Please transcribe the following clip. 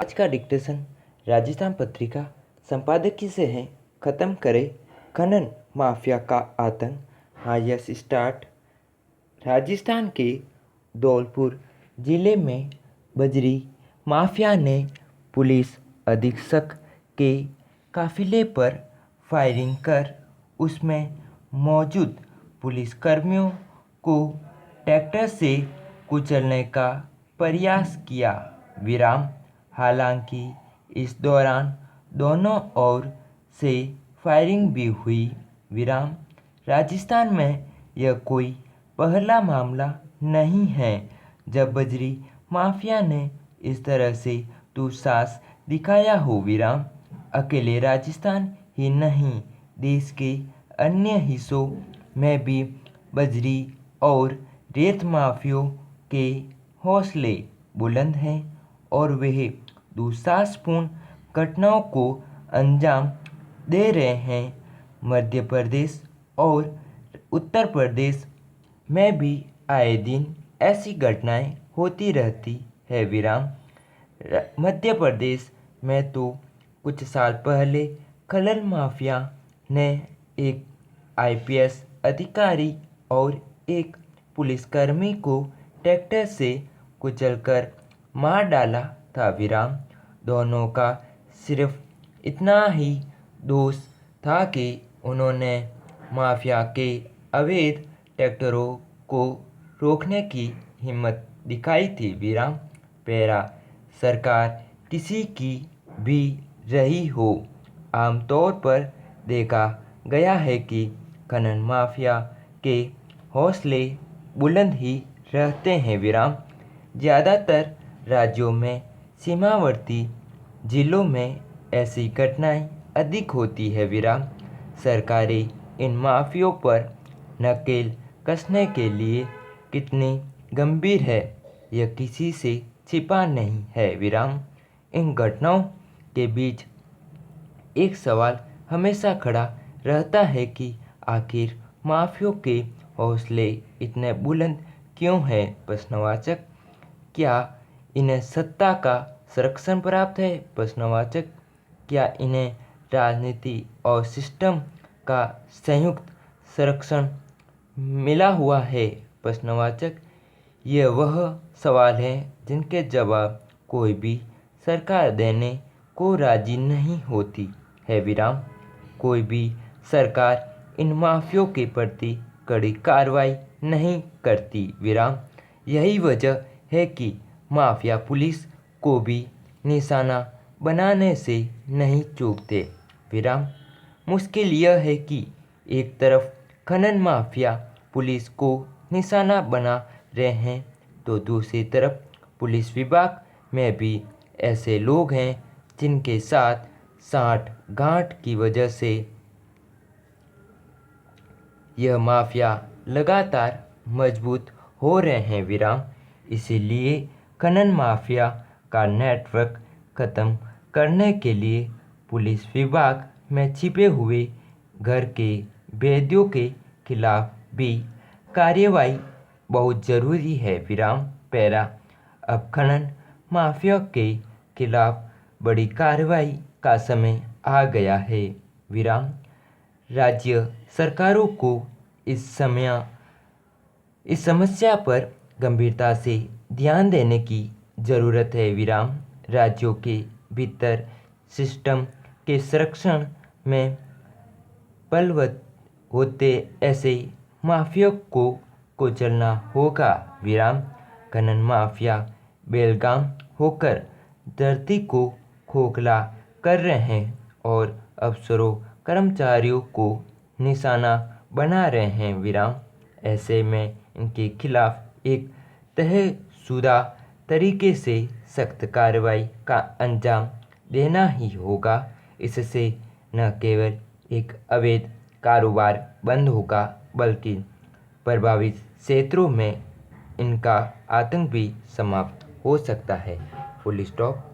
आज का डिक्टेशन राजस्थान पत्रिका संपादकीय से है। ख़त्म करे खनन माफिया का आतंक। हाँ, यस स्टार्ट। राजस्थान के धौलपुर जिले में बजरी माफिया ने पुलिस अधीक्षक के काफिले पर फायरिंग कर उसमें मौजूद पुलिसकर्मियों को ट्रैक्टर से कुचलने का प्रयास किया। विराम। हालांकि इस दौरान दोनों ओर से फायरिंग भी हुई। विराम। राजस्थान में यह कोई पहला मामला नहीं है जब बजरी माफिया ने इस तरह से दुस्साहस दिखाया हो। विराम। अकेले राजस्थान ही नहीं, देश के अन्य हिस्सों में भी बजरी और रेत माफियों के हौसले बुलंद हैं और वह दुस्साहसपूर्ण घटनाओं को अंजाम दे रहे हैं। मध्य प्रदेश और उत्तर प्रदेश में भी आए दिन ऐसी घटनाएं होती रहती है। विराम। मध्य प्रदेश में तो कुछ साल पहले खनन माफिया ने एक आईपीएस अधिकारी और एक पुलिसकर्मी को ट्रैक्टर से कुचलकर मार डाला था। विराम। दोनों का सिर्फ इतना ही दोष था कि उन्होंने माफिया के अवैध ट्रैक्टरों को रोकने की हिम्मत दिखाई थी। विराम। पैरा। सरकार किसी की भी रही हो, आमतौर पर देखा गया है कि खनन माफिया के हौसले बुलंद ही रहते हैं। विराम। ज़्यादातर राज्यों में सीमावर्ती जिलों में ऐसी घटनाएं अधिक होती है। विराम। सरकारें इन माफियों पर नकेल कसने के लिए कितनी गंभीर है यह किसी से छिपा नहीं है। विराम। इन घटनाओं के बीच एक सवाल हमेशा खड़ा रहता है कि आखिर माफियों के हौसले इतने बुलंद क्यों हैं? प्रश्नवाचक। क्या इन्हें सत्ता का संरक्षण प्राप्त है? प्रश्नवाचक। क्या इन्हें राजनीति और सिस्टम का संयुक्त संरक्षण मिला हुआ है? प्रश्नवाचक। यह वह सवाल है जिनके जवाब कोई भी सरकार देने को राजी नहीं होती है। विराम। कोई भी सरकार इन माफियों के प्रति कड़ी कार्रवाई नहीं करती। विराम। यही वजह है कि माफिया पुलिस को भी निशाना बनाने से नहीं चूकते। विराम। मुश्किल यह है कि एक तरफ खनन माफिया पुलिस को निशाना बना रहे हैं तो दूसरी तरफ पुलिस विभाग में भी ऐसे लोग हैं जिनके साथ साठ गांठ की वजह से यह माफिया लगातार मजबूत हो रहे हैं। विराम। इसीलिए खनन माफिया का नेटवर्क ख़त्म करने के लिए पुलिस विभाग में छिपे हुए घर के भेदियों के खिलाफ भी कार्रवाई बहुत ज़रूरी है। विराम। पैरा। अब खनन माफिया के खिलाफ बड़ी कार्रवाई का समय आ गया है। विराम। राज्य सरकारों को इस समस्या पर गंभीरता से ध्यान देने की ज़रूरत है। विराम। राज्यों के भीतर सिस्टम के संरक्षण में बलवत होते ऐसे माफिया को कुचलना होगा। विराम। खनन माफिया बेलगाम होकर धरती को खोखला कर रहे हैं और अफसरों कर्मचारियों को निशाना बना रहे हैं। विराम। ऐसे में इनके खिलाफ एक तहशुदा तरीके से सख्त कार्रवाई का अंजाम देना ही होगा। इससे न केवल एक अवैध कारोबार बंद होगा बल्कि प्रभावित क्षेत्रों में इनका आतंक भी समाप्त हो सकता है। Full stop.